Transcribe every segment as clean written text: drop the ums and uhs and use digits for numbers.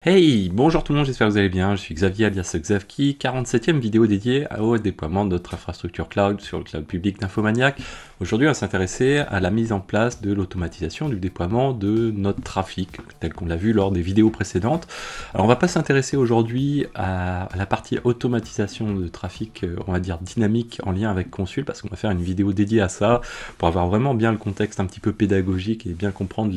Hey, bonjour tout le monde, j'espère que vous allez bien, je suis Xavier alias Xavki, 47e vidéo dédiée au déploiement de notre infrastructure cloud sur le cloud public d'Infomaniac. Aujourd'hui, on va s'intéresser à la mise en place de l'automatisation du déploiement de notre trafic, tel qu'on l'a vu lors des vidéos précédentes. Alors on va pas s'intéresser aujourd'hui à la partie automatisation de trafic, on va dire dynamique en lien avec Consul, parce qu'on va faire une vidéo dédiée à ça, pour avoir vraiment bien le contexte un petit peu pédagogique et bien comprendre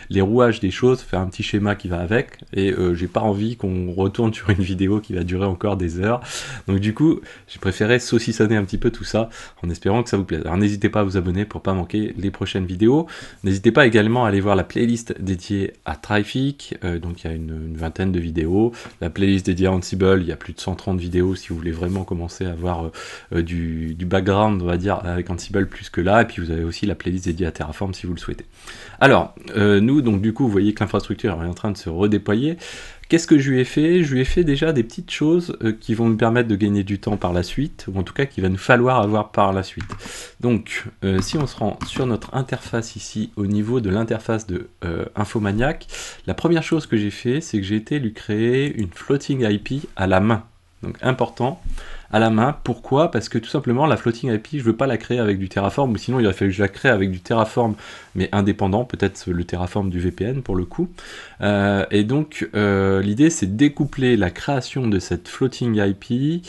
les rouages des choses, faire un petit schéma qui va avec, et j'ai pas envie qu'on retourne sur une vidéo qui va durer encore des heures. Donc du coup, j'ai préféré saucissonner un petit peu tout ça, en espérant que ça vous plaise. Alors n'hésitez pas à vous abonner pour pas manquer les prochaines vidéos. N'hésitez pas également à aller voir la playlist dédiée à Traffic, donc il y a une vingtaine de vidéos. La playlist dédiée à Ansible, il y a plus de 130 vidéos si vous voulez vraiment commencer à avoir du background, on va dire, avec Ansible plus que là. Et puis vous avez aussi la playlist dédiée à Terraform si vous le souhaitez. Alors, nous, donc du coup, vous voyez que l'infrastructure est en train de se redéployer. Qu'est-ce que je lui ai fait? Je lui ai fait déjà des petites choses qui vont nous permettre de gagner du temps par la suite, ou en tout cas qu'il va nous falloir avoir par la suite. Donc, si on se rend sur notre interface ici, au niveau de l'interface de Infomaniac, la première chose que j'ai fait, c'est que j'ai été lui créer une floating IP à la main. Donc, important, à la main. Pourquoi? Parce que tout simplement, la floating IP, je ne veux pas la créer avec du Terraform, ou sinon il aurait fallu que je la crée avec du Terraform, mais indépendant, peut-être le Terraform du VPN pour le coup. Et donc, l'idée, c'est de découpler la création de cette floating IP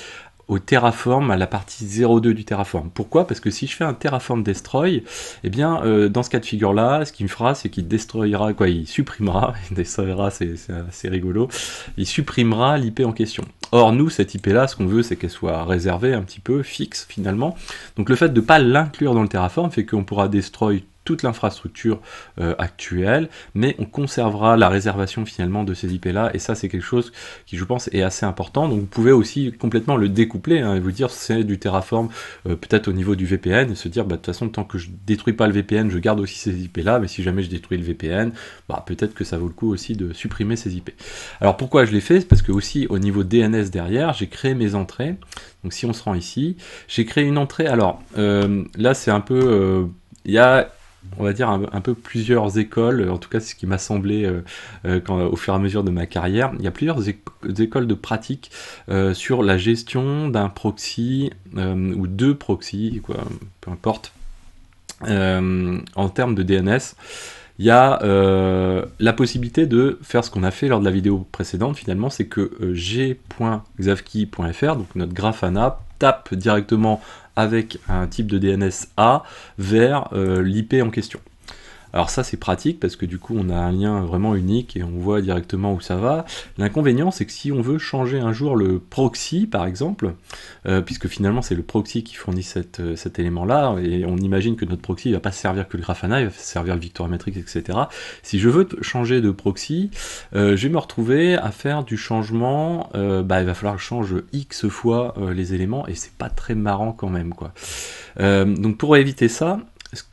au Terraform, à la partie 0.2 du Terraform. Pourquoi? Parce que si je fais un Terraform destroy, eh bien, dans ce cas de figure-là, ce qu'il me fera, c'est qu'il destroyera, quoi, il supprimera, il destroyera, c'est assez rigolo, il supprimera l'IP en question. Or, nous, cette IP-là, ce qu'on veut, c'est qu'elle soit réservée un petit peu, fixe, finalement. Donc, le fait de ne pas l'inclure dans le Terraform fait qu'on pourra destroy toute l'infrastructure actuelle, mais on conservera la réservation finalement de ces IP-là, et ça c'est quelque chose qui je pense est assez important. Donc vous pouvez aussi complètement le découpler, et vous dire c'est du Terraform peut-être au niveau du VPN, et se dire bah, de toute façon tant que je détruis pas le VPN, je garde aussi ces IP-là, mais si jamais je détruis le VPN, bah, peut-être que ça vaut le coup aussi de supprimer ces IP. Alors pourquoi je l'ai fait? Parce que aussi au niveau DNS derrière, j'ai créé mes entrées. Donc si on se rend ici, j'ai créé une entrée, alors là c'est un peu... il y a on va dire un peu plusieurs écoles, en tout cas c'est ce qui m'a semblé au fur et à mesure de ma carrière. Il y a plusieurs écoles de pratique sur la gestion d'un proxy ou deux proxys, quoi, peu importe, en termes de DNS. Il y a la possibilité de faire ce qu'on a fait lors de la vidéo précédente, finalement, c'est que g.xavki.fr, donc notre Grafana, tape directement avec un type de DNS A vers l'IP en question. Alors ça c'est pratique parce que du coup on a un lien vraiment unique et on voit directement où ça va. L'inconvénient c'est que si on veut changer un jour le proxy par exemple, puisque finalement c'est le proxy qui fournit cet élément là, et on imagine que notre proxy ne va pas servir que le Grafana, il va servir le Victoria Matrix, etc. Si je veux changer de proxy, je vais me retrouver à faire du changement, il va falloir que je change X fois les éléments et c'est pas très marrant quand même quoi. Donc pour éviter ça,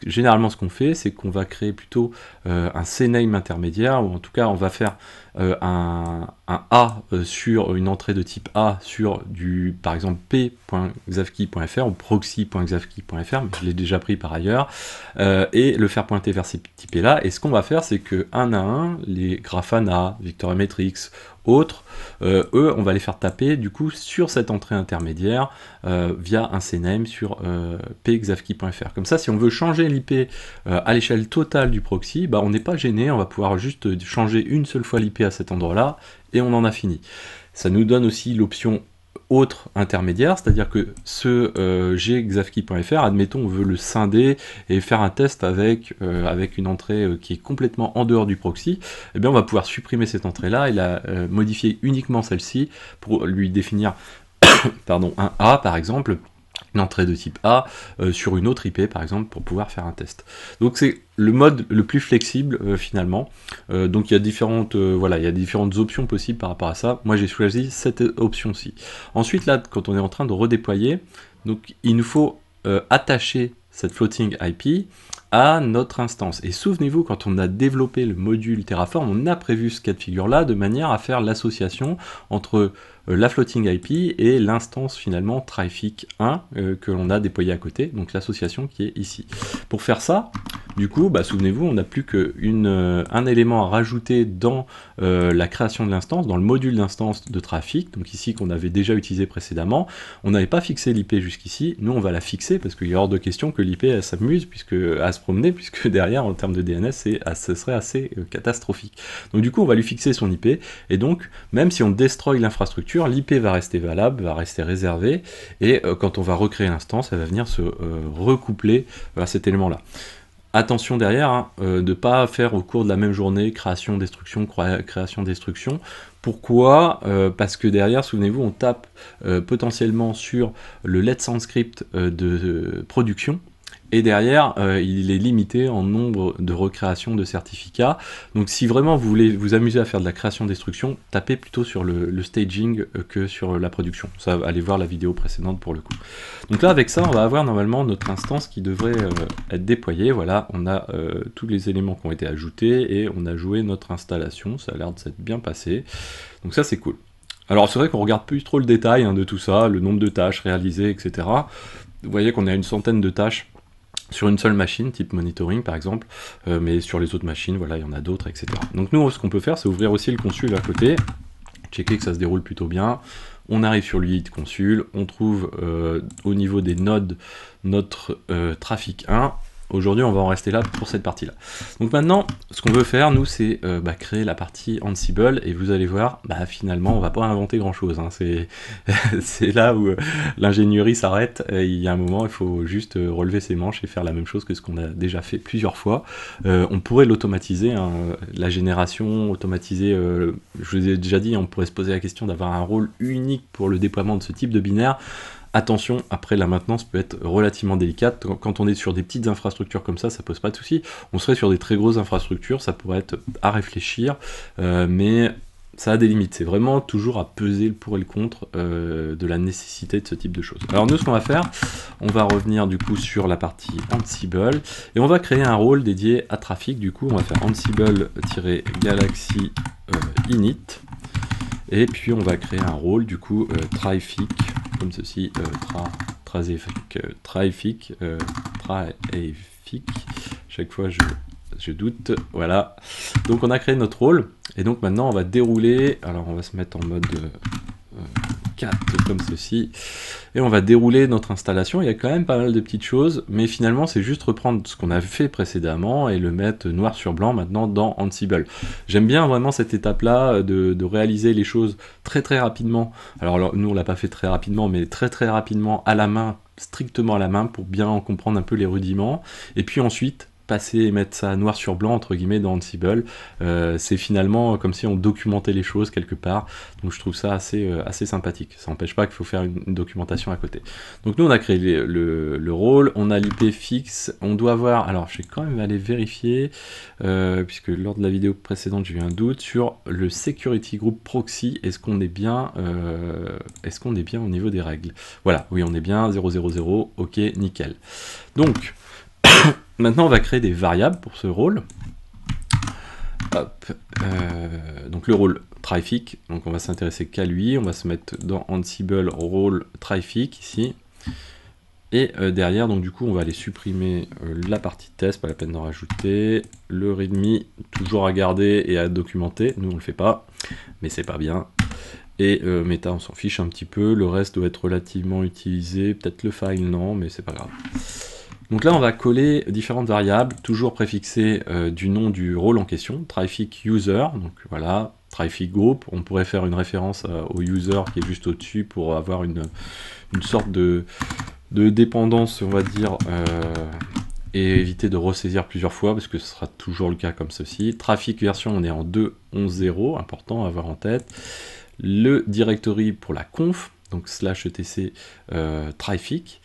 généralement ce qu'on fait, c'est qu'on va créer plutôt un CNAME intermédiaire, ou en tout cas on va faire un A sur une entrée de type A sur du, par exemple, p.xavki.fr ou proxy.xavki.fr, mais je l'ai déjà pris par ailleurs, et le faire pointer vers ces types là. Et ce qu'on va faire, c'est que un à un, les Grafana, Victoria Matrix, autres, eux, on va les faire taper du coup sur cette entrée intermédiaire via un CNAME sur p.xavki.fr. Comme ça, si on veut changer l'IP à l'échelle totale du proxy, bah, on n'est pas gêné, on va pouvoir juste changer une seule fois l'IP à cet endroit-là, et on en a fini. Ça nous donne aussi l'option autre intermédiaire, c'est-à-dire que ce g.xavki.fr, admettons on veut le scinder et faire un test avec une entrée qui est complètement en dehors du proxy, eh bien on va pouvoir supprimer cette entrée-là et la modifier uniquement celle-ci pour lui définir pardon, un A par exemple, une entrée de type A sur une autre IP par exemple pour pouvoir faire un test. Donc c'est le mode le plus flexible finalement. Donc il y a différentes il y a différentes options possibles par rapport à ça. Moi j'ai choisi cette option-ci. Ensuite là quand on est en train de redéployer, donc il nous faut attacher cette floating IP à notre instance. Et souvenez-vous, quand on a développé le module Terraform, on a prévu ce cas de figure-là de manière à faire l'association entre la floating IP et l'instance finalement Traffic 1 que l'on a déployé à côté, donc l'association qui est ici. Pour faire ça, Du coup, bah, souvenez-vous, on n'a plus qu'un élément à rajouter dans la création de l'instance, dans le module d'instance de trafic, donc ici qu'on avait déjà utilisé précédemment. On n'avait pas fixé l'IP jusqu'ici, nous on va la fixer parce qu'il est hors de question que l'IP s'amuse à se promener, puisque derrière, en termes de DNS, ce serait assez catastrophique. Donc du coup, on va lui fixer son IP, et donc, même si on destroy l'infrastructure, l'IP va rester valable, va rester réservé, et quand on va recréer l'instance, elle va venir se recoupler à cet élément-là. Attention derrière, hein, de ne pas faire au cours de la même journée création-destruction, création-destruction. Pourquoi parce que derrière, souvenez-vous, on tape potentiellement sur le Let's Sound script de production, et derrière, il est limité en nombre de recréations de certificats. Donc si vraiment vous voulez vous amuser à faire de la création-destruction, tapez plutôt sur le staging que sur la production. Ça, allez voir la vidéo précédente pour le coup. Donc là, avec ça, on va avoir normalement notre instance qui devrait être déployée. Voilà, on a tous les éléments qui ont été ajoutés, et on a joué notre installation. Ça a l'air de s'être bien passé. Donc ça, c'est cool. Alors c'est vrai qu'on regarde plus trop le détail de tout ça, le nombre de tâches réalisées, etc. Vous voyez qu'on a une centaine de tâches sur une seule machine, type monitoring par exemple, mais sur les autres machines, voilà, il y en a d'autres, etc. Donc nous, ce qu'on peut faire, c'est ouvrir aussi le consul à côté, checker que ça se déroule plutôt bien. On arrive sur l'UID consul, on trouve au niveau des nodes notre trafic 1. Aujourd'hui, on va en rester là pour cette partie-là. Donc maintenant, ce qu'on veut faire, nous, c'est créer la partie Ansible, et vous allez voir, finalement, on va pas inventer grand-chose. Hein. C'est là où l'ingénierie s'arrête. Il y a un moment, il faut juste relever ses manches et faire la même chose que ce qu'on a déjà fait plusieurs fois. On pourrait l'automatiser, hein, la génération, automatiser, je vous ai déjà dit, on pourrait se poser la question d'avoir un rôle unique pour le déploiement de ce type de binaire. Attention, après la maintenance peut être relativement délicate. Quand on est sur des petites infrastructures comme ça pose pas de souci. On serait sur des très grosses infrastructures, ça pourrait être à réfléchir, mais ça a des limites. C'est vraiment toujours à peser le pour et le contre de la nécessité de ce type de choses. Alors nous, ce qu'on va faire, on va revenir du coup sur la partie Ansible, et on va créer un rôle dédié à trafic. Du coup, on va faire Ansible-Galaxy init, et puis on va créer un rôle du coup trafic, comme ceci, trafic, chaque fois je doute, voilà. Donc on a créé notre rôle, et donc maintenant on va dérouler, alors on va se mettre en mode 4 comme ceci, et on va dérouler notre installation. Il y a quand même pas mal de petites choses, mais finalement c'est juste reprendre ce qu'on a fait précédemment et le mettre noir sur blanc maintenant dans Ansible. J'aime bien vraiment cette étape là de réaliser les choses très rapidement. Alors nous on l'a pas fait très rapidement, mais très rapidement à la main, strictement à la main, pour bien en comprendre un peu les rudiments, et puis ensuite passer et mettre ça noir sur blanc entre guillemets dans Ansible. C'est finalement comme si on documentait les choses quelque part, donc je trouve ça assez sympathique. Ça n'empêche pas qu'il faut faire une documentation à côté. Donc nous on a créé le rôle, on a l'IP fixe, on doit avoir, alors je vais quand même aller vérifier, puisque lors de la vidéo précédente j'ai eu un doute sur le security group proxy. Est-ce qu'on est bien au niveau des règles? Voilà, oui on est bien 000, ok, nickel. Donc maintenant, on va créer des variables pour ce rôle. Hop, donc le rôle traffic, donc on va s'intéresser qu'à lui, on va se mettre dans Ansible rôle traffic ici. Et derrière, donc du coup, on va aller supprimer la partie test, pas la peine d'en rajouter. Le readme, toujours à garder et à documenter. Nous, on le fait pas, mais c'est pas bien. Et méta, on s'en fiche un petit peu. Le reste doit être relativement utilisé. Peut-être le file, non, mais c'est pas grave. Donc là, on va coller différentes variables, toujours préfixées du nom du rôle en question, traffic user, donc voilà, traffic group. On pourrait faire une référence au user qui est juste au-dessus pour avoir une sorte de dépendance, on va dire, et éviter de ressaisir plusieurs fois, parce que ce sera toujours le cas comme ceci. Traffic version, on est en 2.11.0, important à avoir en tête. Le directory pour la conf, donc /etc traffic.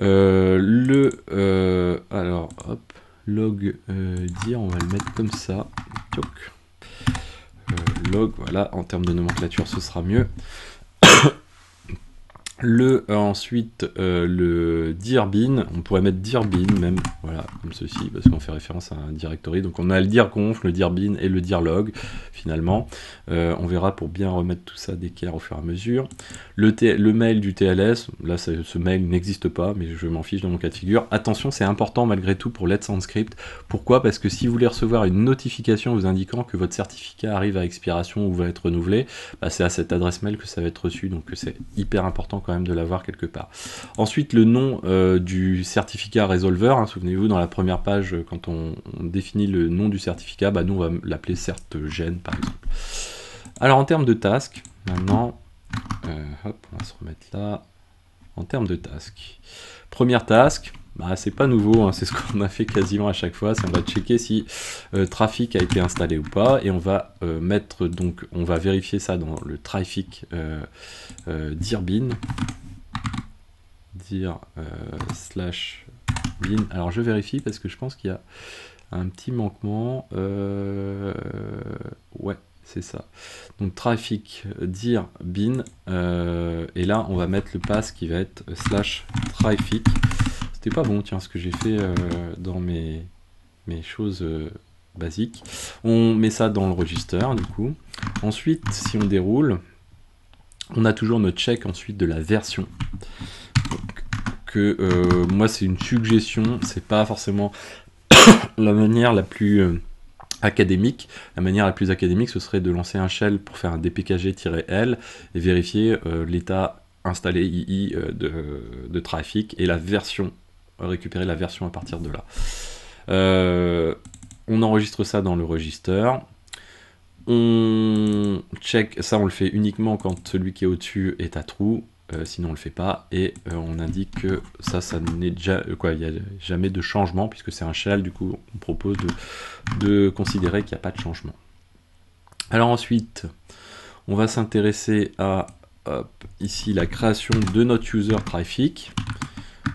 Alors hop, log dir, on va le mettre comme ça, log, voilà, en termes de nomenclature ce sera mieux. Ensuite, le dir bin, on pourrait mettre dir bin même, voilà, comme ceci, parce qu'on fait référence à un directory. Donc on a le dir conf, le dir bin et le dir log, finalement. On verra pour bien remettre tout ça d'équerre au fur et à mesure. Le mail du TLS, là ce mail n'existe pas, mais je m'en fiche dans mon cas de figure. Attention, c'est important malgré tout pour Let's Script. Pourquoi? Parce que si vous voulez recevoir une notification vous indiquant que votre certificat arrive à expiration ou va être renouvelé, bah, c'est à cette adresse mail que ça va être reçu, donc c'est hyper important quand même de l'avoir quelque part. Ensuite, le nom du certificat Resolver, hein, souvenez-vous, dans la première page, quand on définit le nom du certificat, bah, nous on va l'appeler CertGen par exemple. Alors en termes de task, maintenant, hop, on va se remettre là. En termes de task, première task, bah, c'est pas nouveau, hein, c'est ce qu'on a fait quasiment à chaque fois, c'est on va checker si Traefik a été installé ou pas, et on va mettre, donc on va vérifier ça dans le Traefik dir bin, dir slash bin. Alors je vérifie parce que je pense qu'il y a un petit manquement, ouais, c'est ça. Donc Traefik dir bin, et là on va mettre le pass qui va être slash Traefik. C'était pas bon, tiens, ce que j'ai fait dans mes choses basiques. On met ça dans le register, du coup. Ensuite, si on déroule, on a toujours notre check ensuite de la version. Donc, moi, c'est une suggestion, c'est pas forcément la manière la plus académique. La manière la plus académique, ce serait de lancer un shell pour faire un dpkg-l et vérifier l'état installé II de Traefik et la version, récupérer la version à partir de là. On enregistre ça dans le register. On check, ça on le fait uniquement quand celui qui est au-dessus est à true, sinon on le fait pas, et on indique que ça n'est déjà il n'y a jamais de changement puisque c'est un shell, du coup on propose de considérer qu'il n'y a pas de changement. Alors ensuite, on va s'intéresser à ici la création de notre user Traefik.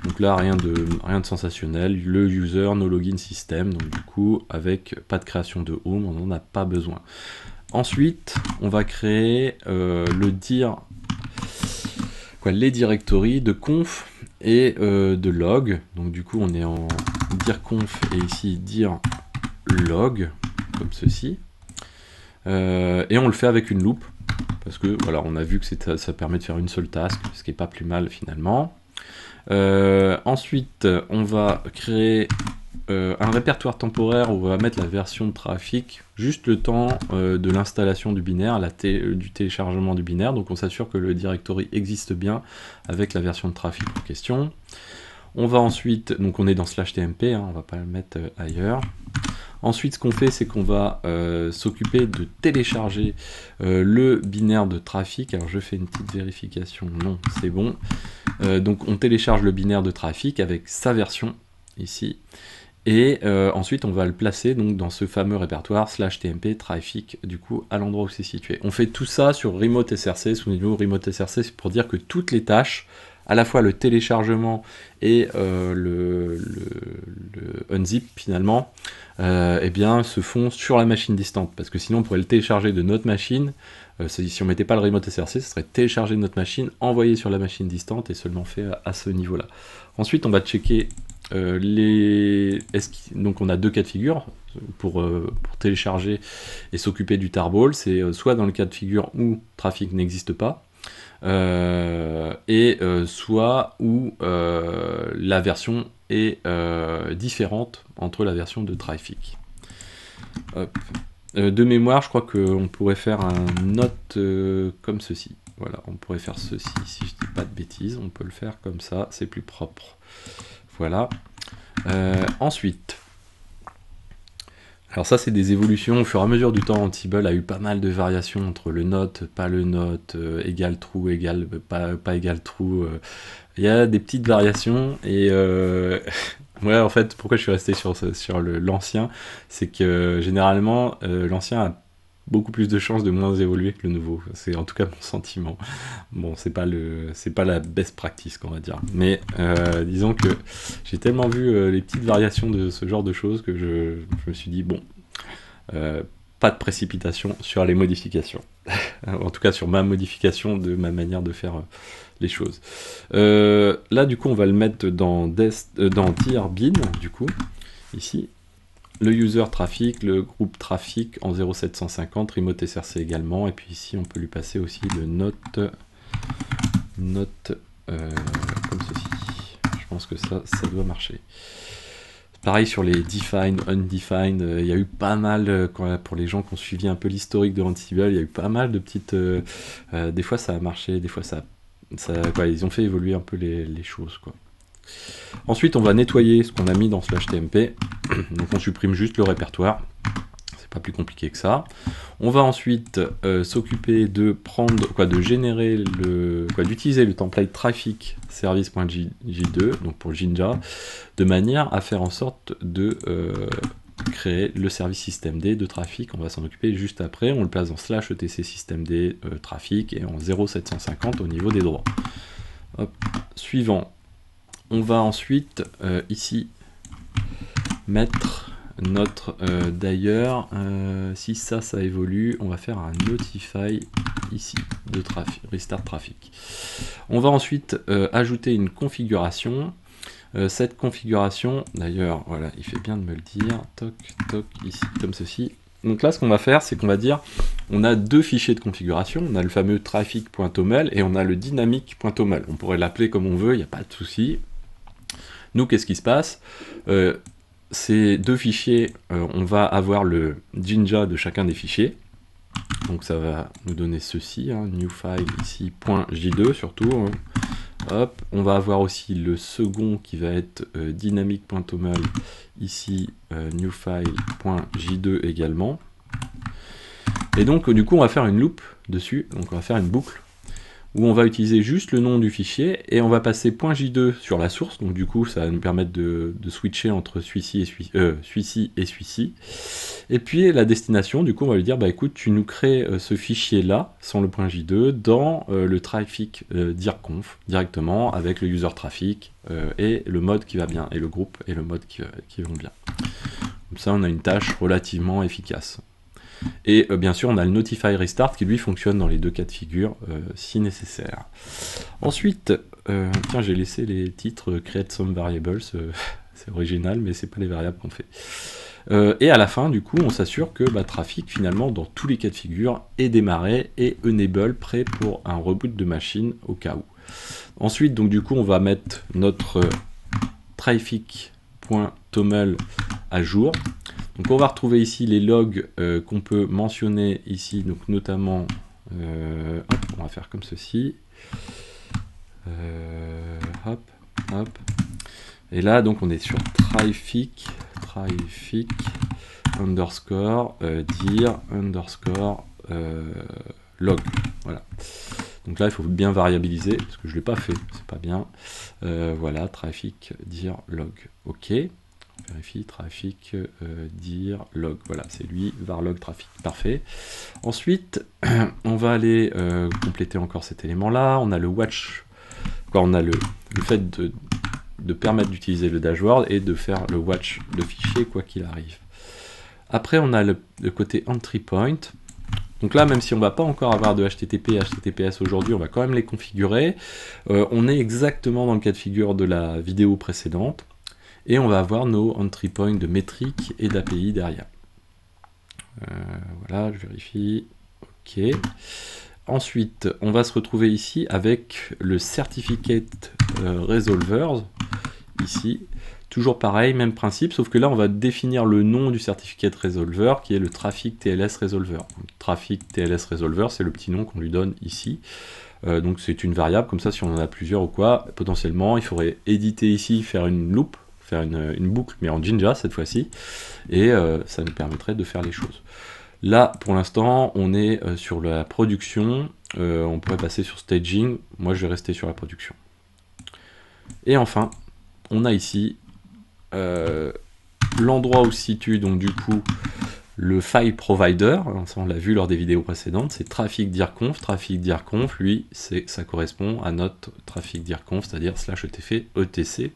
Donc là, rien de sensationnel. Le user, no login system. Donc du coup, avec pas de création de home, on n'en a pas besoin. Ensuite, on va créer les directories de conf et de log. Donc du coup, on est en dir conf et ici dir log, comme ceci. Et on le fait avec une loupe. Parce que voilà, on a vu que ça permet de faire une seule task, ce qui n'est pas plus mal finalement. Ensuite, on va créer un répertoire temporaire où on va mettre la version de Traefik, juste le temps de l'installation du binaire, du téléchargement du binaire. Donc on s'assure que le directory existe bien avec la version de Traefik en question. On va ensuite, donc on est dans /tmp, hein, on va pas le mettre ailleurs. Ensuite, ce qu'on fait, c'est qu'on va s'occuper de télécharger le binaire de Traefik. Alors, je fais une petite vérification. Non, c'est bon. Donc, on télécharge le binaire de Traefik avec sa version, ici. Et ensuite, on va le placer donc, dans ce fameux répertoire /tmp Traefik, du coup, à l'endroit où c'est situé. On fait tout ça sur Remote SRC. Souvenez-vous, Remote SRC, c'est pour dire que toutes les tâches, à la fois le téléchargement et le unzip, finalement, eh bien, se font sur la machine distante, parce que sinon on pourrait le télécharger de notre machine, si on mettait pas le remote SRC, ce serait télécharger de notre machine, envoyer sur la machine distante et seulement fait à ce niveau-là. Ensuite on va checker donc on a deux cas de figure pour télécharger et s'occuper du tarball, c'est soit dans le cas de figure où Traefik n'existe pas, soit où la version est différente entre la version de Traefik. De mémoire, je crois qu'on pourrait faire un note comme ceci. Voilà, on pourrait faire ceci, si je dis pas de bêtises, on peut le faire comme ça, c'est plus propre. Voilà. Ensuite, alors ça c'est des évolutions au fur et à mesure du temps. Ansible a eu pas mal de variations entre le note, pas le note, égal true, égal pas égal true. Il y a des petites variations et ouais, en fait, pourquoi je suis resté sur l'ancien, c'est que généralement l'ancien a beaucoup plus de chances de moins évoluer que le nouveau. C'est en tout cas mon sentiment. Bon, c'est pas la best practice qu'on va dire. Mais disons que j'ai tellement vu les petites variations de ce genre de choses que je me suis dit bon, pas de précipitation sur les modifications. En tout cas sur ma modification de ma manière de faire les choses. Là du coup on va le mettre dans tier bin, du coup, ici. Le user traffic, le groupe traffic en 0750, remote src également, et puis ici on peut lui passer aussi le note comme ceci. Je pense que ça doit marcher. Pareil sur les define, undefined, il y a eu pas mal, pour les gens qui ont suivi un peu l'historique de Ansible, il y a eu pas mal de petites... des fois ça a marché, des fois ils ont fait évoluer un peu les choses, quoi. Ensuite, on va nettoyer ce qu'on a mis dans /tmp. Donc, on supprime juste le répertoire. C'est pas plus compliqué que ça. On va ensuite s'occuper de générer d'utiliser le template traffic service.j2, donc pour Jinja, de manière à faire en sorte de créer le service systemd de trafic. On va s'en occuper juste après. On le place dans /etc systemd trafic et en 0750 au niveau des droits. Hop. Suivant. On va ensuite ici mettre notre d'ailleurs si ça évolue, on va faire un notify ici de restart traffic. On va ensuite ajouter une configuration. Cette configuration, d'ailleurs, voilà, il fait bien de me le dire, toc, toc, ici, comme ceci. Donc là, ce qu'on va faire, c'est qu'on va dire, on a deux fichiers de configuration, on a le fameux traffic.toml et on a le dynamic.toml. On pourrait l'appeler comme on veut, il n'y a pas de souci. Nous, qu'est-ce qui se passe? Ces deux fichiers, on va avoir le Jinja de chacun des fichiers. Donc ça va nous donner ceci, hein, new file ici, .j2 surtout. Hein. Hop, on va avoir aussi le second qui va être dynamic.toml, ici new file.j2 également. Et donc du coup on va faire une loop dessus, donc on va faire une boucle où on va utiliser juste le nom du fichier et on va passer .j2 sur la source, donc du coup ça va nous permettre de switcher entre celui-ci et celui-ci. Et puis la destination, du coup on va lui dire, bah écoute, tu nous crées ce fichier là, sans le .j2, dans le traffic dirconf, directement, avec le user traffic et le mode qui va bien, et le groupe et le mode qui vont bien. Comme ça on a une tâche relativement efficace. Et bien sûr, on a le Notify Restart qui lui fonctionne dans les deux cas de figure si nécessaire. Ensuite, tiens, j'ai laissé les titres Create Some Variables, c'est original, mais c'est pas les variables qu'on fait. Et à la fin, du coup, on s'assure que Traffic, finalement, dans tous les cas de figure, est démarré et enable, prêt pour un reboot de machine au cas où. Ensuite, donc du coup, on va mettre notre traffic.toml à jour. Donc on va retrouver ici les logs qu'on peut mentionner ici, donc notamment, hop, on va faire comme ceci, hop, hop, et là donc on est sur traffic underscore dir underscore log, voilà. Donc là il faut bien variabiliser, parce que je ne l'ai pas fait, c'est pas bien, voilà, traffic dir log, ok. Vérifie traffic dir log, voilà, c'est lui, varlog traffic, parfait. Ensuite, on va aller compléter encore cet élément là. On a le watch, quoi, on a le fait de permettre d'utiliser le dashboard et de faire le watch de fichier quoi qu'il arrive. Après, on a le côté entry point. Donc là, même si on ne va pas encore avoir de HTTP et HTTPS aujourd'hui, on va quand même les configurer. On est exactement dans le cas de figure de la vidéo précédente. Et on va avoir nos entry points de métriques et d'API derrière. Voilà, je vérifie. OK. Ensuite, on va se retrouver ici avec le certificate resolvers. Ici, toujours pareil, même principe, sauf que là, on va définir le nom du certificate resolver qui est le traffic TLS resolver. Donc, traffic TLS resolver, c'est le petit nom qu'on lui donne ici. Donc, c'est une variable, comme ça, si on en a plusieurs ou quoi, potentiellement, il faudrait éditer ici, faire une loop, faire une boucle, mais en Jinja cette fois-ci, et ça nous permettrait de faire les choses. Là, pour l'instant, on est sur la production, on pourrait passer sur staging, moi je vais rester sur la production. Et enfin, on a ici l'endroit où se situe donc du coup le file provider, ça on l'a vu lors des vidéos précédentes, c'est traffic dirconf, lui, ça correspond à notre traffic dirconf, c'est-à-dire /etc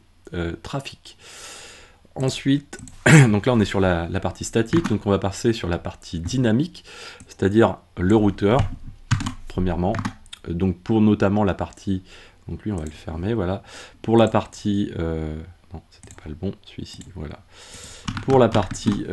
traffic. ensuite, donc là on est sur la partie statique, donc on va passer sur la partie dynamique, c'est-à-dire le routeur, premièrement. Donc pour notamment la partie, donc lui on va le fermer, voilà. Pour la partie, non c'était pas le bon, celui-ci, voilà. Pour la partie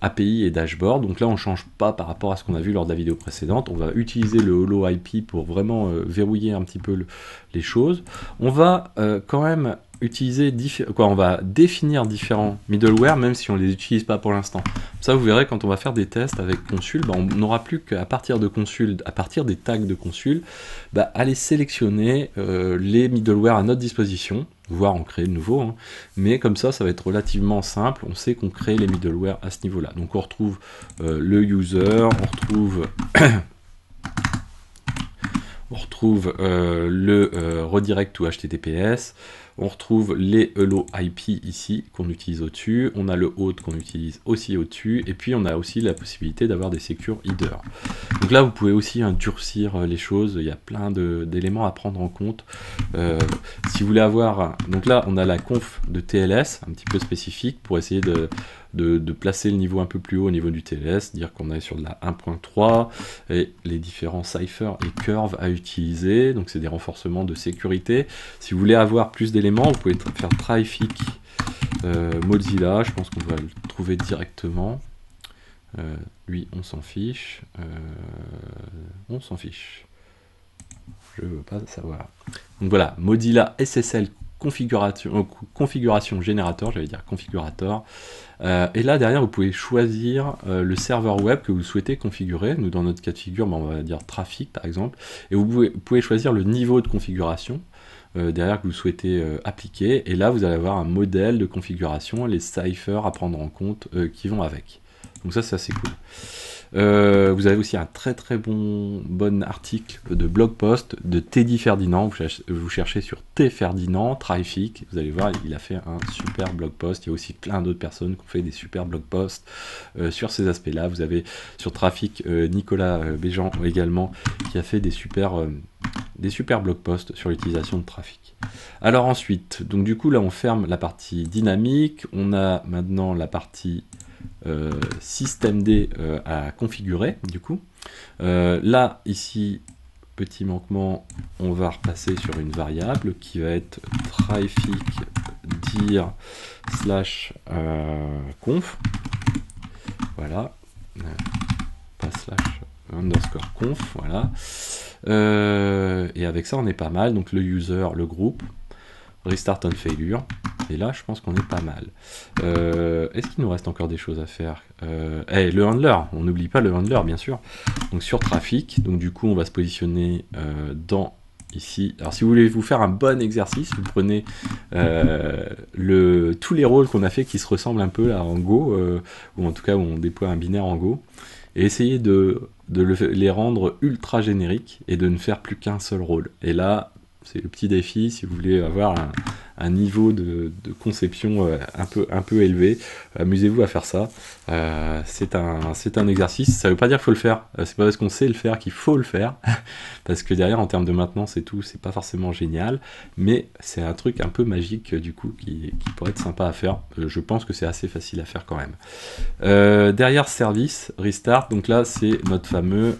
API et dashboard, donc là on ne change pas par rapport à ce qu'on a vu lors de la vidéo précédente, on va utiliser le Holo IP pour vraiment verrouiller un petit peu les choses. On va quand même utiliser, on va définir différents middleware même si on ne les utilise pas pour l'instant. Ça vous verrez quand on va faire des tests avec Consul, on n'aura plus qu'à partir de Consul, à partir des tags de Consul, aller sélectionner les middleware à notre disposition, voire en créer de nouveaux, hein. Mais comme ça va être relativement simple, on sait qu'on crée les middleware à ce niveau-là. Donc on retrouve le user, on retrouve le redirect to HTTPS, on retrouve les Holo IP ici qu'on utilise au-dessus, on a le host qu'on utilise aussi au-dessus, et puis on a aussi la possibilité d'avoir des secure headers. Donc là vous pouvez aussi durcir les choses, il y a plein d'éléments à prendre en compte. Si vous voulez avoir, donc là on a la conf de TLS, un petit peu spécifique, pour essayer de placer le niveau un peu plus haut au niveau du TLS, dire qu'on est sur de la 1.3, et les différents ciphers et curves à utiliser, donc c'est des renforcements de sécurité. Si vous voulez avoir plus d'éléments, vous pouvez faire traffic Mozilla, je pense qu'on va le trouver directement. Lui, on s'en fiche. On s'en fiche. Je veux pas savoir. Donc voilà, Mozilla SSL configuration générateur, j'allais dire configurator. Et là, derrière, vous pouvez choisir le serveur web que vous souhaitez configurer. Nous, dans notre cas de figure, on va dire trafic, par exemple. Et vous pouvez choisir le niveau de configuration derrière que vous souhaitez appliquer. Et là, vous allez avoir un modèle de configuration, les ciphers à prendre en compte qui vont avec. Donc ça, c'est assez cool. Vous avez aussi un très bon article de blog post de Teddy Ferdinand. Vous cherchez sur T Ferdinand, Traffic, vous allez voir, il a fait un super blog post. Il y a aussi plein d'autres personnes qui ont fait des super blog posts sur ces aspects-là. Vous avez sur Traffic Nicolas Béjean également qui a fait des super blog posts sur l'utilisation de Traffic. Alors ensuite, donc du coup là on ferme la partie dynamique, on a maintenant la partie systemd à configurer du coup. Là ici, petit manquement, on va repasser sur une variable qui va être traffic dir /conf, voilà, pas slash underscore conf, voilà. Et avec ça on est pas mal, donc le user, le groupe, restart on failure, et là je pense qu'on est pas mal. Est-ce qu'il nous reste encore des choses à faire? Le handler, on n'oublie pas le handler bien sûr. Donc sur trafic, donc du coup on va se positionner dans ici. Alors si vous voulez vous faire un bon exercice, vous prenez tous les rôles qu'on a fait qui se ressemblent un peu là en Go, ou en tout cas où on déploie un binaire en Go, et essayez de les rendre ultra génériques et de ne faire plus qu'un seul rôle. Et là, c'est le petit défi si vous voulez avoir un niveau de conception un peu élevé. Amusez-vous à faire ça. C'est un exercice. Ça ne veut pas dire qu'il faut le faire. C'est pas parce qu'on sait le faire qu'il faut le faire. Parce que derrière, en termes de maintenance et tout, c'est pas forcément génial. Mais c'est un truc un peu magique du coup qui pourrait être sympa à faire. Je pense que c'est assez facile à faire quand même. Derrière service, restart. Donc là, c'est notre fameux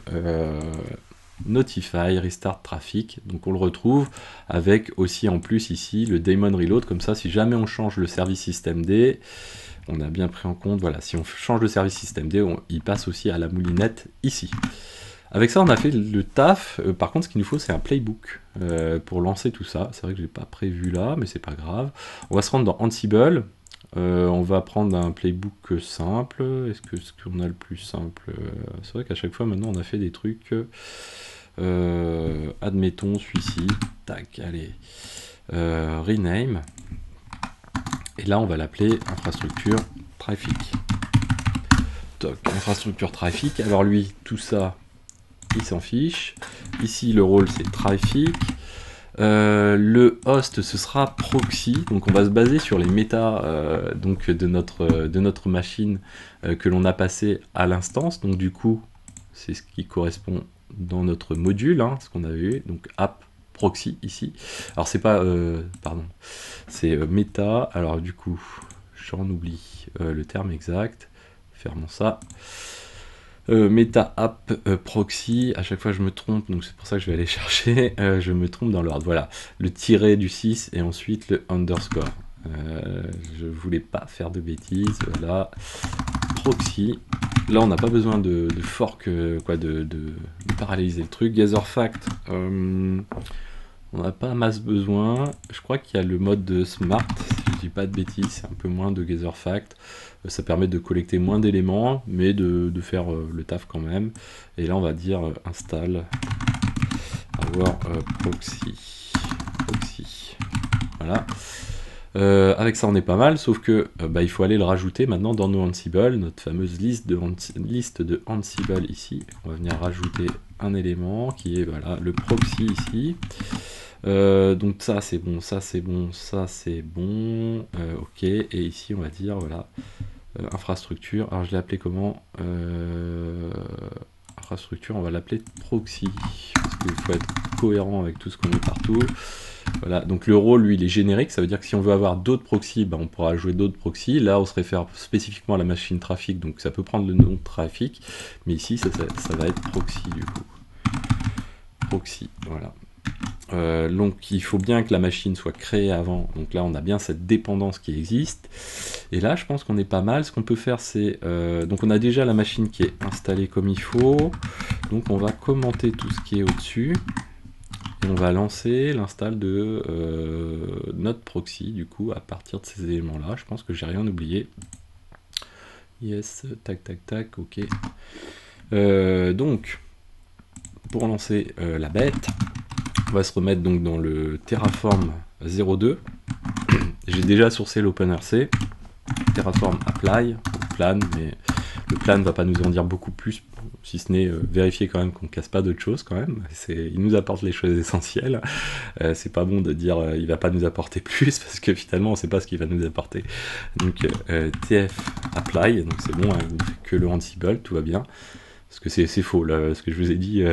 Notify, Restart Traffic, donc on le retrouve avec aussi en plus ici le daemon reload, comme ça si jamais on change le service systemd, on a bien pris en compte, voilà, si on change le service systemd, il passe aussi à la moulinette ici. Avec ça on a fait le taf. Par contre ce qu'il nous faut c'est un playbook pour lancer tout ça. C'est vrai que je l'ai pas prévu là, mais c'est pas grave. On va se rendre dans Ansible. On va prendre un playbook simple. Est-ce qu'on a le plus simple? C'est vrai qu'à chaque fois maintenant on a fait des trucs. Admettons celui-ci. Tac, allez. Rename. Et là on va l'appeler infrastructure traffic. Toc, infrastructure traffic. Alors lui, tout ça, il s'en fiche. Ici le rôle c'est traffic. Le host ce sera proxy, donc on va se baser sur les méta donc de notre machine que l'on a passé à l'instance. Donc du coup c'est ce qui correspond dans notre module, hein, ce qu'on avait vu, donc app proxy ici. Alors c'est pas pardon, c'est méta. Alors du coup j'en oublie le terme exact. Fermons ça. Meta App Proxy, à chaque fois je me trompe, donc c'est pour ça que je vais aller chercher, je me trompe dans l'ordre, voilà, le tiret du 6 et ensuite le underscore. Je voulais pas faire de bêtises, voilà, Proxy, là on n'a pas besoin de fork, de paralléliser le truc. Gatherfact, on n'a pas masse besoin, je crois qu'il y a le mode de Smart, si je dis pas de bêtises, c'est un peu moins de Gatherfact. Ça permet de collecter moins d'éléments, mais de faire le taf quand même. Et là, on va dire install our proxy. Voilà. Avec ça, on est pas mal, sauf que il faut aller le rajouter maintenant dans nos Ansible, notre fameuse liste de Ansible ici. On va venir rajouter un élément qui est voilà, le proxy ici. Donc ça c'est bon, ça c'est bon, ça c'est bon, ok, et ici on va dire voilà, infrastructure, alors je l'ai appelé comment, infrastructure, on va l'appeler proxy, parce qu'il faut être cohérent avec tout ce qu'on met partout. Voilà, donc le rôle lui il est générique, ça veut dire que si on veut avoir d'autres proxys, on pourra jouer d'autres proxys, là on se réfère spécifiquement à la machine trafic, donc ça peut prendre le nom de trafic, mais ici ça va être proxy du coup, proxy, voilà. Donc il faut bien que la machine soit créée avant, donc là on a bien cette dépendance qui existe, et là je pense qu'on est pas mal. Ce qu'on peut faire c'est, donc on a déjà la machine qui est installée comme il faut, donc on va commenter tout ce qui est au dessus, et on va lancer l'install de notre proxy du coup à partir de ces éléments là. Je pense que j'ai rien oublié, yes, tac tac tac, ok. Donc pour lancer la bête, on va se remettre donc dans le Terraform 02. J'ai déjà sourcé l'OpenRC. Terraform Apply, plan, mais le plan ne va pas nous en dire beaucoup plus, si ce n'est vérifier quand même qu'on ne casse pas d'autres choses quand même. Il nous apporte les choses essentielles. C'est pas bon de dire il va pas nous apporter plus, parce que finalement on ne sait pas ce qu'il va nous apporter. Donc TF Apply, donc c'est bon, hein, il ne fait que le Ansible, tout va bien. Parce que c'est faux, là, ce que je vous ai dit,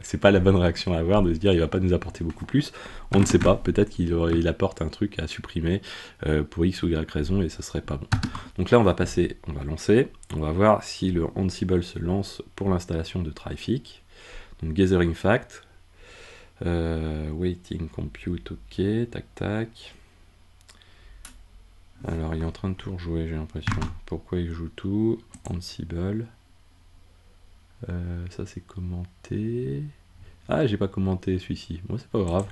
c'est pas la bonne réaction à avoir de se dire il va pas nous apporter beaucoup plus. On ne sait pas, peut-être qu'il apporte un truc à supprimer pour X ou Y raison et ce serait pas bon. Donc là on va lancer, on va voir si le Ansible se lance pour l'installation de Trafic. Donc Gathering Fact, Waiting Compute, ok, tac tac. Alors il est en train de tout rejouer, j'ai l'impression. Pourquoi il joue tout? Ansible. Ça c'est commenté. Ah, j'ai pas commenté celui-ci. Bon, c'est pas grave.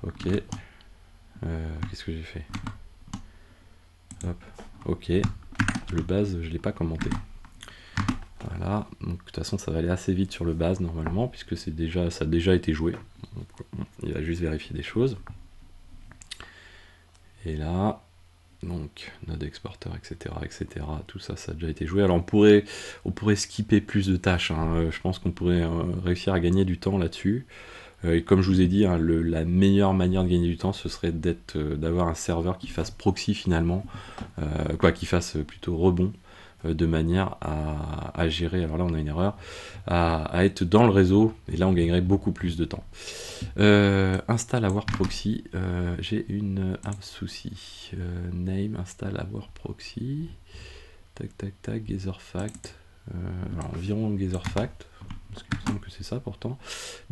Ok. Qu'est-ce que j'ai fait? Hop. Ok. Le base, je l'ai pas commenté. Voilà. Donc de toute façon, ça va aller assez vite sur le base normalement, puisque ça a déjà été joué. Donc, il va juste vérifier des choses. Et là. Donc, node exporter, etc., tout ça, ça a déjà été joué. Alors, on pourrait skipper plus de tâches. Hein. Je pense qu'on pourrait réussir à gagner du temps là-dessus. Et comme je vous ai dit, hein, la meilleure manière de gagner du temps, ce serait d'avoir un serveur qui fasse proxy finalement, qui fasse plutôt rebond, de manière à gérer, alors là on a une erreur, à être dans le réseau, et là on gagnerait beaucoup plus de temps. Install our proxy, j'ai un souci. Name, install our proxy, tac tac tac, Gatherfact, alors environ Gatherfact, parce qu'il me semble que c'est ça pourtant,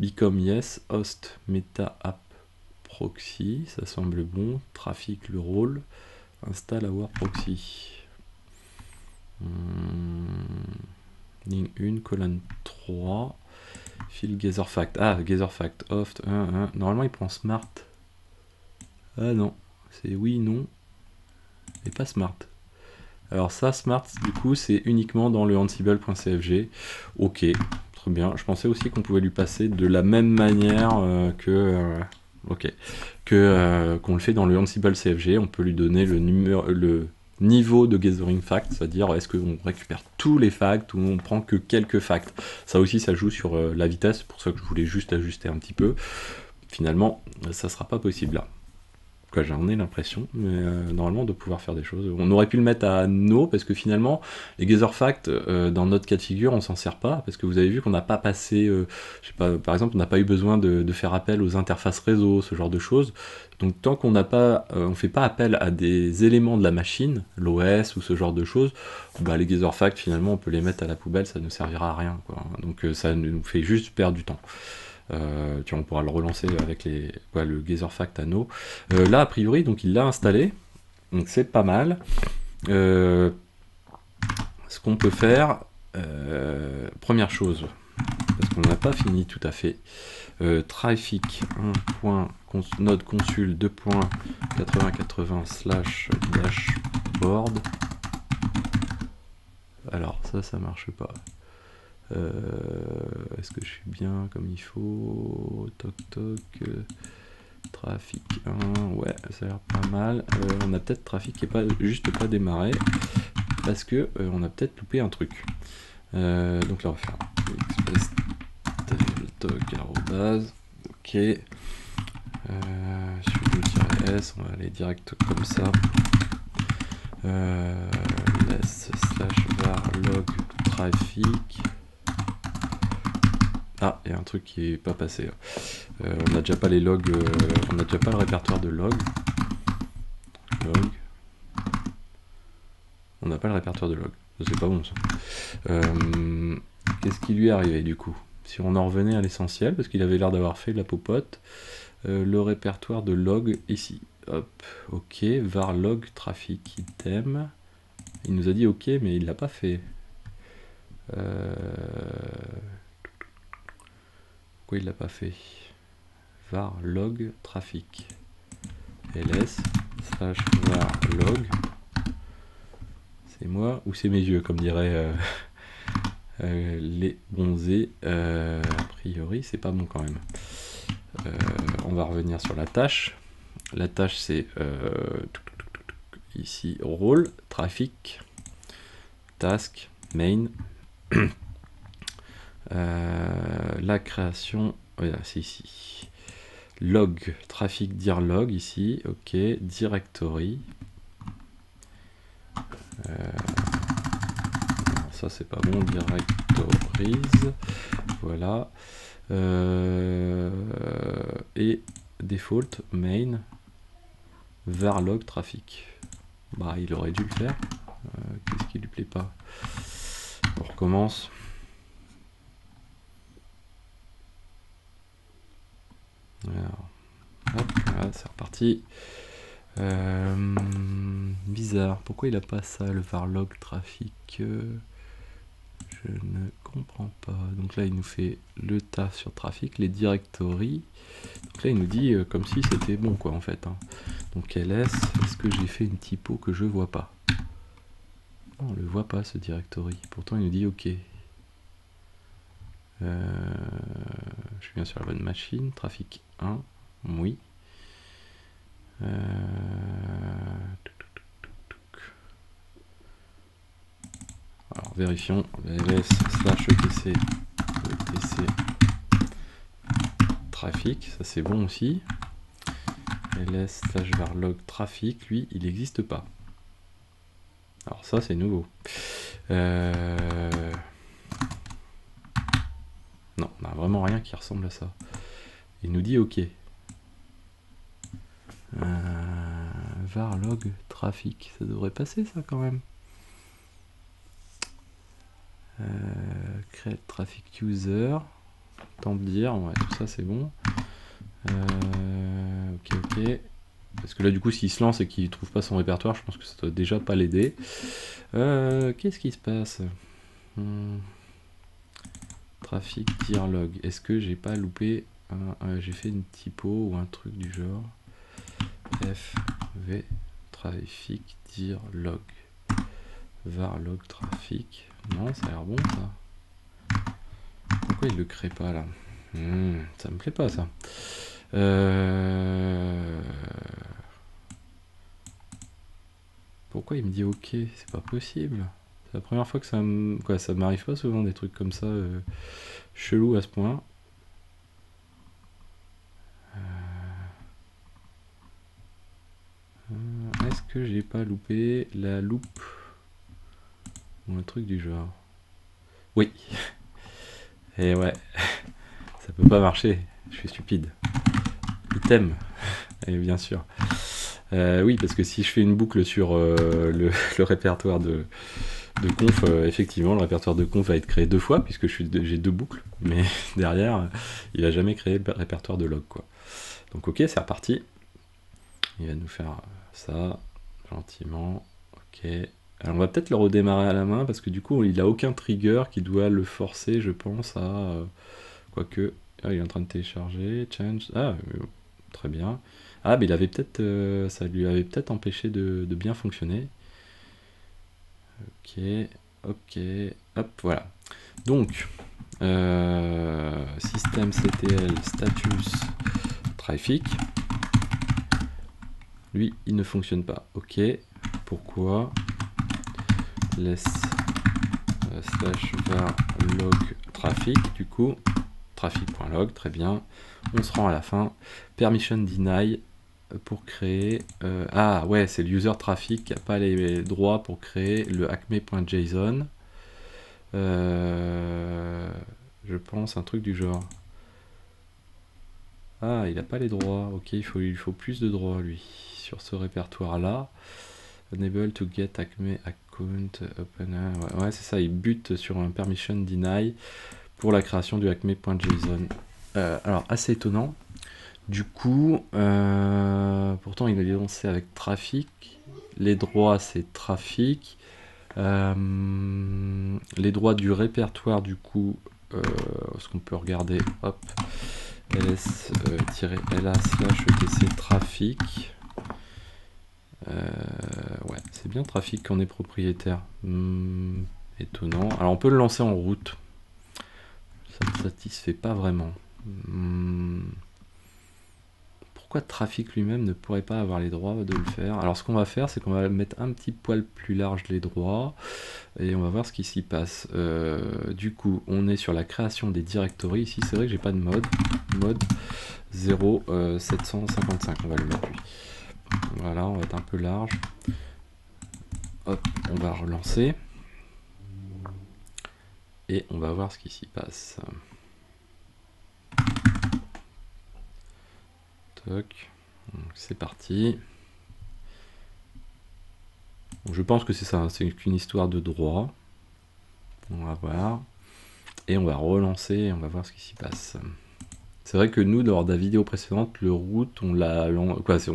become yes, host, meta app proxy, ça semble bon, trafic le rôle, install our proxy. Ligne 1, colonne 3, file Gatherfact. Ah, Gatherfact, oft, normalement il prend smart. Ah non, c'est oui, non, et pas smart. Alors ça, smart, du coup, c'est uniquement dans le ansible.cfg. Ok, très bien. Je pensais aussi qu'on pouvait lui passer de la même manière qu'on le fait dans le ansible.cfg. On peut lui donner le niveau de gathering fact, c'est-à-dire est-ce qu'on récupère tous les facts ou on prend que quelques facts. Ça aussi, ça joue sur la vitesse, c'est pour ça que je voulais juste ajuster un petit peu. Finalement, ça sera pas possible là. Quoi, j'en ai l'impression, mais normalement on doit pouvoir faire des choses. On aurait pu le mettre à no, parce que finalement, les Gazerfact, dans notre cas de figure, on s'en sert pas, parce que vous avez vu qu'on n'a pas passé, je sais pas, par exemple, on n'a pas eu besoin de faire appel aux interfaces réseau, ce genre de choses. Donc tant qu'on n'a pas, on fait pas appel à des éléments de la machine, l'OS ou ce genre de choses, bah, les Gazerfact, finalement, on peut les mettre à la poubelle, ça ne servira à rien, quoi. Donc ça nous fait juste perdre du temps. On pourra le relancer avec le Gazerfact Anno. Là, a priori, donc il l'a installé, donc c'est pas mal. Ce qu'on peut faire, première chose, parce qu'on n'a pas fini tout à fait, traffic 1.node consul 2.8080/dashboard. Alors ça marche pas. Est-ce que je suis bien comme il faut? Toc toc. Trafic 1, ouais, ça a l'air pas mal. On a peut-être trafic qui est pas juste pas démarré parce que on a peut-être loupé un truc. Donc là on va faire express ok. sudo-s, on va aller direct comme ça. less/var log traffic. Ah, il y a un truc qui est pas passé. On n'a déjà pas les logs, on n'a déjà pas le répertoire de log. On n'a pas le répertoire de log. C'est pas bon ça. Qu'est-ce qui lui est arrivé du coup? Si on en revenait à l'essentiel, parce qu'il avait l'air d'avoir fait la popote, le répertoire de log ici. Hop, ok, var log trafic item. Il nous a dit ok, mais il l'a pas fait. Pourquoi il l'a pas fait? Var log trafic ls/var log. C'est moi ou c'est mes yeux, comme diraient les bronzés. A priori, c'est pas bon quand même. On va revenir sur la tâche. La tâche, c'est ici rôle, trafic, task, main. La création, voilà, c'est ici. Log, trafic dir log ici, ok, directory. Ça c'est pas bon, directories, voilà. Et default main var log trafic. Bah il aurait dû le faire. Qu'est-ce qui lui plaît pas? On recommence. Alors, hop, voilà, c'est reparti. Bizarre, pourquoi il a pas ça, le var log trafic? Je ne comprends pas. Donc là, il nous fait le taf sur trafic, les directories. Donc là, il nous dit comme si c'était bon, quoi, en fait. Hein. Donc ls, est-ce que j'ai fait une typo que je vois pas? Non, on le voit pas, ce directory. Pourtant, il nous dit OK. Je suis bien sur la bonne machine. Trafic 1, oui. Alors vérifions, ls/etc etc trafic, ça c'est bon aussi. ls/varlog trafic, lui, il n'existe pas. Alors ça c'est nouveau. Non, on n'a vraiment rien qui ressemble à ça. Il nous dit OK. Varlog trafic, ça devrait passer ça quand même. Create traffic user, tant de dire, ouais, tout ça c'est bon. Ok. Parce que là du coup s'il se lance et qu'il trouve pas son répertoire, je pense que ça doit déjà pas l'aider. Qu'est-ce qui se passe? Trafic dir log. Est-ce que j'ai pas loupé j'ai fait une typo ou un truc du genre? fv trafic dir log. Var log trafic. Non, ça a l'air bon ça. Pourquoi il le crée pas là? Ça me plaît pas ça. Pourquoi il me dit ok? C'est pas possible. C'est la première fois que ça m'arrive pas souvent des trucs comme ça chelou à ce point. que j'ai pas loupé la loupe ou un truc du genre? Oui. Et ouais, ça peut pas marcher, je suis stupide. Item, et bien sûr. Oui, parce que si je fais une boucle sur le répertoire de conf, effectivement, le répertoire de conf va être créé 2 fois, puisque j'ai 2 boucles, mais derrière, il va jamais créer le répertoire de log, quoi. Donc ok, c'est reparti. Il va nous faire ça, gentiment. Ok. Alors on va peut-être le redémarrer à la main, parce que du coup, il a aucun trigger qui doit le forcer, je pense, à... quoique... Ah, il est en train de télécharger, change... Ah, très bien. Ah, mais il avait peut-être... ça lui avait peut-être empêché de bien fonctionner. Ok, ok, hop, voilà. Donc, systemctl status traffic. Lui, il ne fonctionne pas. Ok, pourquoi? Laisse slash var log traffic, du coup, traffic.log, très bien. On se rend à la fin. Permission deny pour créer... ah ouais, c'est le user traffic qui n'a pas les droits pour créer le acme.json. Je pense un truc du genre. Ah, il n'a pas les droits. Ok, il faut plus de droits, lui, sur ce répertoire-là. Unable to get acme account opener. Ouais, c'est ça, il bute sur un permission deny pour la création du acme.json. Alors, assez étonnant. Du coup, pourtant, il est lancé avec trafic. Les droits, c'est trafic. Les droits du répertoire, du coup, ce qu'on peut regarder, hop, ls-la/etc trafic. Ouais, c'est bien trafic qu'on est propriétaire. Étonnant. Alors on peut le lancer en route. Ça ne satisfait pas vraiment. Pourquoi trafic lui-même ne pourrait pas avoir les droits de le faire? Alors ce qu'on va faire, c'est qu'on va mettre un petit poil plus large les droits et on va voir ce qui s'y passe. Du coup, on est sur la création des directories. Ici, c'est vrai que j'ai pas de mode. Mode 0,755, on va le mettre lui. Voilà, on va être un peu large. Hop, on va relancer. Et on va voir ce qui s'y passe. Toc. C'est parti. Donc, je pense que c'est ça, c'est qu'une histoire de droit. On va voir. Et on va relancer et on va voir ce qui s'y passe. C'est vrai que nous, lors de la vidéo précédente, le route, on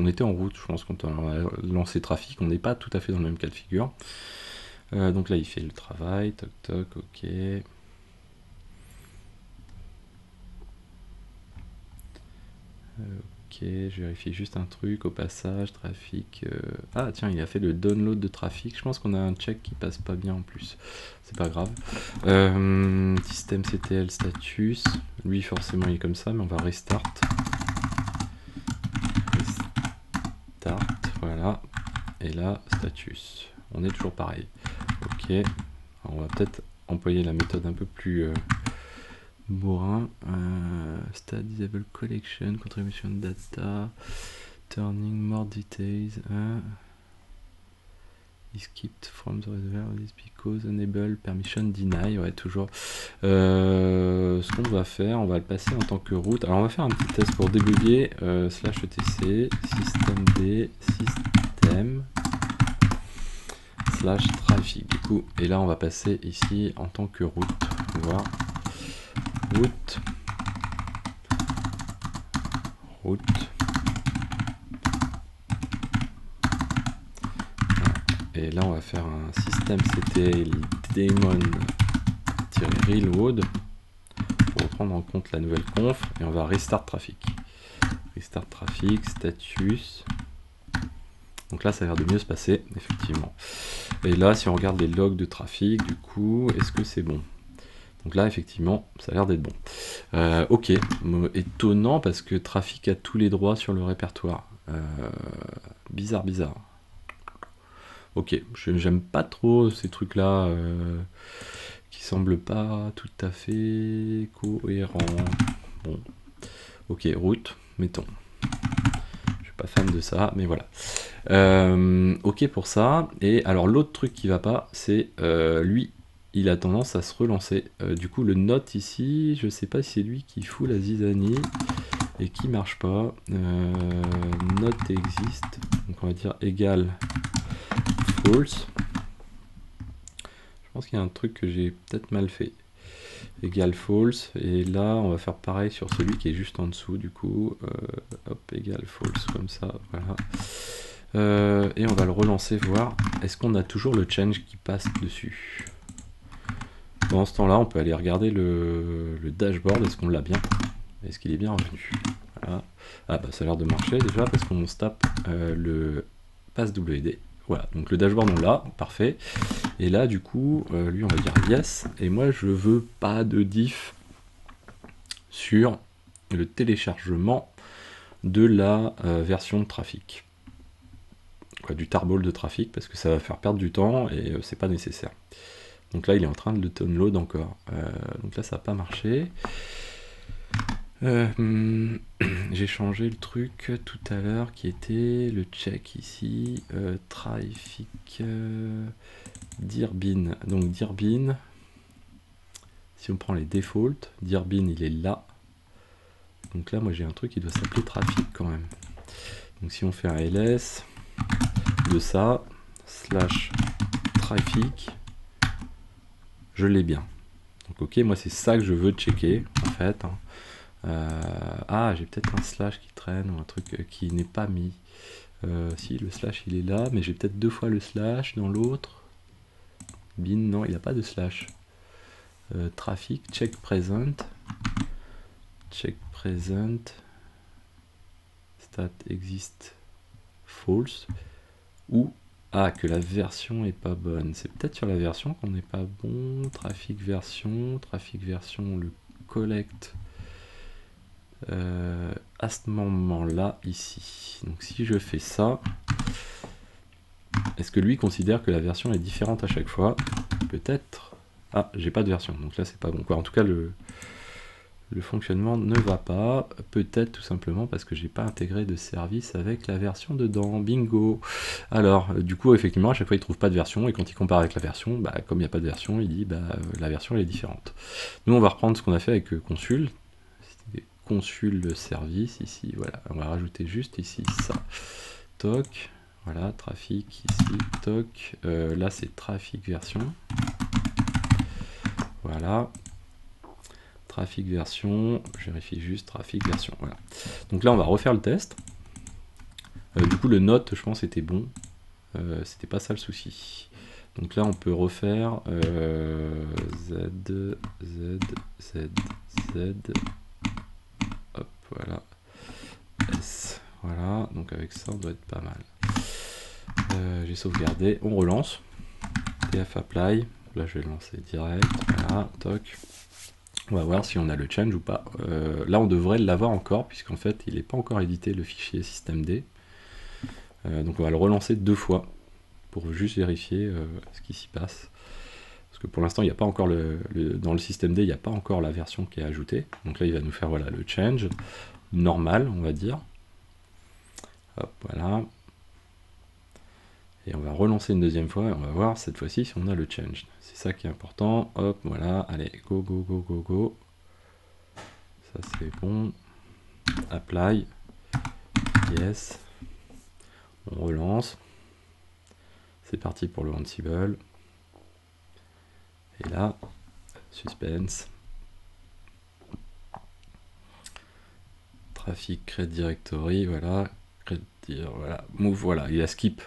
était en route, je pense, quand on a lancé trafic, on n'est pas tout à fait dans le même cas de figure. Donc là, il fait le travail, toc toc, ok. Ok, je vérifie juste un truc au passage, trafic. Ah tiens, il a fait le download de trafic. Je pense qu'on a un check qui passe pas bien en plus. C'est pas grave. Systemctl status. Lui forcément il est comme ça, mais on va restart. Restart, voilà. Et là, status. On est toujours pareil. Ok. Alors, on va peut-être employer la méthode un peu plus bourrin. Stat disable collection, contribution data, turning more details. Is skipped from the reservoir is because enable permission deny. Ouais, toujours. Ce qu'on va faire, on va le passer en tant que route. Alors on va faire un petit test pour débugger. /etc systemd system /traffic. Du coup, et là on va passer ici en tant que route. On va voir. Route. Et là on va faire un systemctl daemon-reload pour prendre en compte la nouvelle conf et on va restart trafic. Restart trafic, status. Donc là ça a l'air de mieux se passer, effectivement. Et là si on regarde les logs de trafic, du coup, est-ce que c'est bon? Donc là effectivement ça a l'air d'être bon. Ok, étonnant parce que trafic a tous les droits sur le répertoire. Bizarre. Ok, j'aime pas trop ces trucs là qui semblent pas tout à fait cohérents. Bon, ok, route, mettons. Je vais pas fan de ça, mais voilà. Ok pour ça. Et alors l'autre truc qui va pas, c'est lui, il a tendance à se relancer. Du coup le note ici, je sais pas si c'est lui qui fout la zizanie et qui marche pas. Note existe, donc on va dire égal false. Je pense qu'il y a un truc que j'ai peut-être mal fait. Égal false, et là on va faire pareil sur celui qui est juste en dessous, du coup hop, égal false, comme ça, voilà. Et on va le relancer, voir est-ce qu'on a toujours le change qui passe dessus. Pendant ce temps là on peut aller regarder le dashboard, est-ce qu'on l'a bien, est-ce qu'il est bien revenu, voilà. Ah bah ça a l'air de marcher déjà parce qu'on se tape le pass WD. Voilà, donc le dashboard on l'a, parfait. Et là du coup, lui on va dire yes, et moi je veux pas de diff sur le téléchargement de la version de trafic. Quoi, du tarball de trafic, parce que ça va faire perdre du temps et c'est pas nécessaire. Donc là il est en train de le download encore. Donc là ça n'a pas marché. J'ai changé le truc tout à l'heure qui était le check ici, traffic dirbin. Donc dirbin, si on prend les defaults, dirbin il est là. Donc là moi j'ai un truc qui doit s'appeler trafic quand même. Donc si on fait un ls de ça, slash traffic, je l'ai bien. Donc ok, moi c'est ça que je veux checker en fait. Ah, j'ai peut-être un slash qui traîne ou un truc qui n'est pas mis. Si, le slash il est là, mais j'ai peut-être deux fois le slash dans l'autre. Bin, non, il n'a pas de slash. Traffic, check present. Check present. Stat exist false. Ou, ah, que la version est pas bonne. C'est peut-être sur la version qu'on n'est pas bon. Trafic version, le collect. À ce moment là ici, donc si je fais ça, est-ce que lui considère que la version est différente à chaque fois? Peut-être. Ah, j'ai pas de version, donc là c'est pas bon quoi. En tout cas le fonctionnement ne va pas, peut-être tout simplement parce que j'ai pas intégré de service avec la version dedans. Bingo. Alors du coup effectivement à chaque fois il trouve pas de version, et quand il compare avec la version, bah, comme il n'y a pas de version, il dit bah la version elle est différente. Nous on va reprendre ce qu'on a fait avec consul. Consul de service ici, voilà, on va rajouter juste ici ça, toc, voilà, trafic ici, toc, là c'est trafic version, voilà, trafic version, je vérifie juste trafic version, voilà. Donc là on va refaire le test, du coup le note je pense était bon, c'était pas ça le souci. Donc là on peut refaire Z, voilà, S, voilà, donc avec ça on doit être pas mal. J'ai sauvegardé, on relance, TF apply, là je vais le lancer direct, voilà, toc, on va voir si on a le change ou pas. Là on devrait l'avoir encore, puisqu'en fait il n'est pas encore édité le fichier systemd, donc on va le relancer deux fois, pour juste vérifier ce qui s'y passe. Parce que pour l'instant il n'y a pas encore dans le systemd, il n'y a pas encore la version qui est ajoutée, donc là il va nous faire voilà le change, normal on va dire, hop voilà, et on va relancer une deuxième fois et on va voir cette fois-ci si on a le change, c'est ça qui est important, hop voilà, allez go go go go go, ça c'est bon, apply, yes, on relance, c'est parti pour le Ansible, et là, suspense, trafic create directory, voilà, voilà, move, voilà, il a skip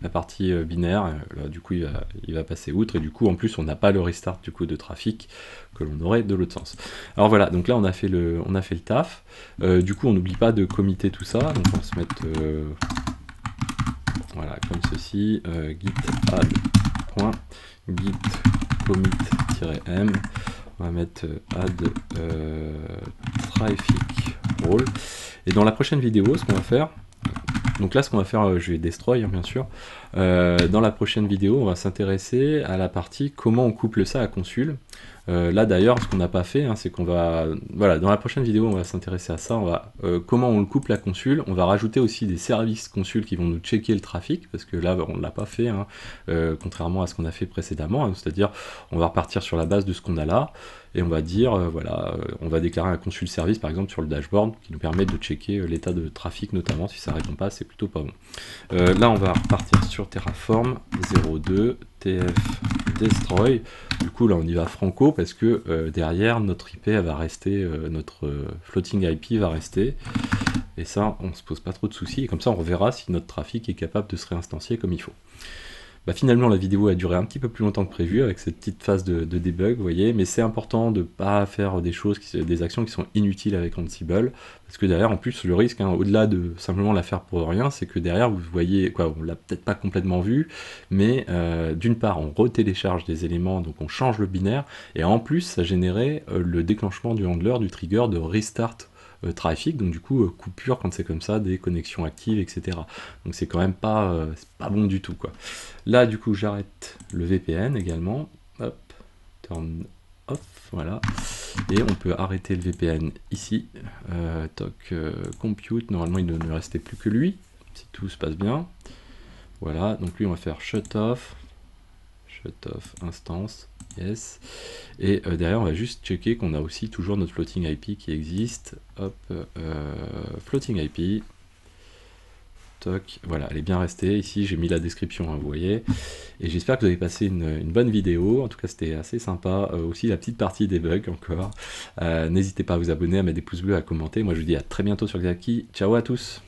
la partie binaire, là, du coup il va passer outre, et du coup en plus on n'a pas le restart du coup de trafic que l'on aurait de l'autre sens. Alors voilà, donc là on a fait le taf, du coup on n'oublie pas de committer tout ça, donc on va se mettre voilà comme ceci, git add.git commit-m, on va mettre add traffic role, et dans la prochaine vidéo ce qu'on va faire, donc là ce qu'on va faire, je vais destroy hein, bien sûr, dans la prochaine vidéo on va s'intéresser à la partie comment on couple ça à consul, Là d'ailleurs, ce qu'on n'a pas fait, hein, c'est qu'on va, voilà, dans la prochaine vidéo, on va s'intéresser à ça. On va comment on le coupe la console. On va rajouter aussi des services consul qui vont nous checker le trafic, parce que là, on ne l'a pas fait, hein, contrairement à ce qu'on a fait précédemment. Hein, c'est-à-dire, on va repartir sur la base de ce qu'on a là, et on va dire, voilà, on va déclarer un consul service, par exemple, sur le dashboard, qui nous permet de checker l'état de trafic, notamment si ça répond pas, c'est plutôt pas bon. Là, on va repartir sur Terraform 02 tf destroy. Du coup, là, on y va franco parce que derrière, notre IP elle va rester, notre floating IP va rester. Et ça, on se pose pas trop de soucis. Et comme ça, on reverra si notre trafic est capable de se réinstancier comme il faut. Bah, finalement, la vidéo a duré un petit peu plus longtemps que prévu avec cette petite phase de debug, vous voyez, mais c'est important de ne pas faire des actions qui sont inutiles avec Ansible, parce que derrière, en plus, le risque, hein, au-delà de simplement la faire pour rien, c'est que derrière, vous voyez, quoi, on l'a peut-être pas complètement vu, mais d'une part, on retélécharge des éléments, donc on change le binaire, et en plus, ça générait le déclenchement du handler, du trigger de restart trafic, donc du coup coupure quand c'est comme ça, des connexions actives, etc. Donc c'est quand même pas, c'est pas bon du tout, quoi. Là du coup j'arrête le VPN également, hop, turn off, voilà, et on peut arrêter le VPN ici, toc compute, normalement il ne me restait plus que lui, si tout se passe bien, voilà, donc lui on va faire shut off instance, yes, et derrière on va juste checker qu'on a aussi toujours notre floating IP qui existe, hop, floating IP, toc, voilà, elle est bien restée, ici j'ai mis la description, hein, vous voyez, et j'espère que vous avez passé une bonne vidéo, en tout cas c'était assez sympa, aussi la petite partie des bugs encore, n'hésitez pas à vous abonner, à mettre des pouces bleus, à commenter, moi je vous dis à très bientôt sur Xavki, ciao à tous.